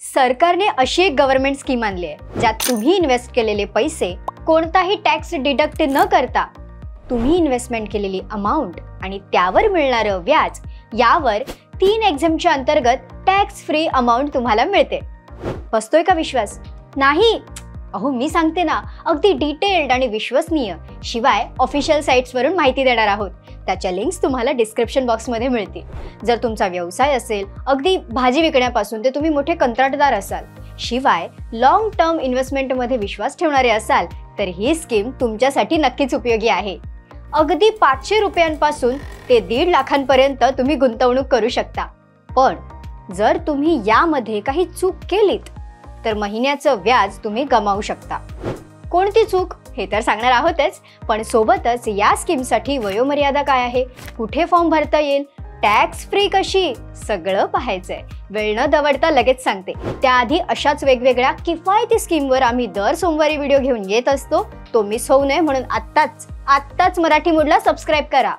सरकारने अशी एक गव्हर्नमेंट स्कीम आणली आहे ज्यात तुम्ही इन्व्हेस्ट केलेले पैसे कोणताही टॅक्स डिडक्ट न करता तुम्ही इन्व्हेस्टमेंट केलेली अमाउंट आणि त्यावर मिळणारं व्याज यावर 3 एक्झामच्या अंतर्गत टॅक्स फ्री अमाउंट तुम्हाला मिळते। बसतोय का विश्वास? नाही? अहो मी सांगते ना, अगदी डिटेल्ड आणि विश्वसनीय, शिवाय ऑफिशियल साइट्सवरून माहिती देणार आहोत। त्याच्या लिंक्स तुम्हाला डिस्क्रिप्शन बॉक्समध्ये मिळतील। जर तुमचा व्यवसाय असेल, अगदी भाजी विकण्यापासून ते तुम्ही मोठे कंत्राटदार असाल, शिवाय लॉंग टर्म इन्व्हेस्टमेंटमध्ये विश्वास ठेवणारे असाल, तर ही स्कीम तुमच्यासाठी नक्कीच उपयोगी आहे। अगदी 500 रुपयांपासून ते 1.5 लाखांपर्यंत तुम्ही गुंतवणूक करू शकता। पण जर तुम्ही यामध्ये काही चूक केलीत तर महिन्याचं व्याज तुम्ही गमावू शकता। कोणती चूक हे तर सांगणार आहोतच, पण सोबतच या स्कीमसाठी वयोमर्यादा काय आहे, कुठे फॉर्म भरता येईल, टॅक्स फ्री कशी, सगळं पाहायचंय। वेळ न दवडता लगेच सांगते। त्याआधी अशाच वेगवेगळ्या किफायती स्कीमवर आम्ही दर सोमवारी व्हिडिओ घेऊन येत असतो। तो मिस होऊ नये म्हणून आत्ताच मराठी मूडला सबस्क्राईब करा।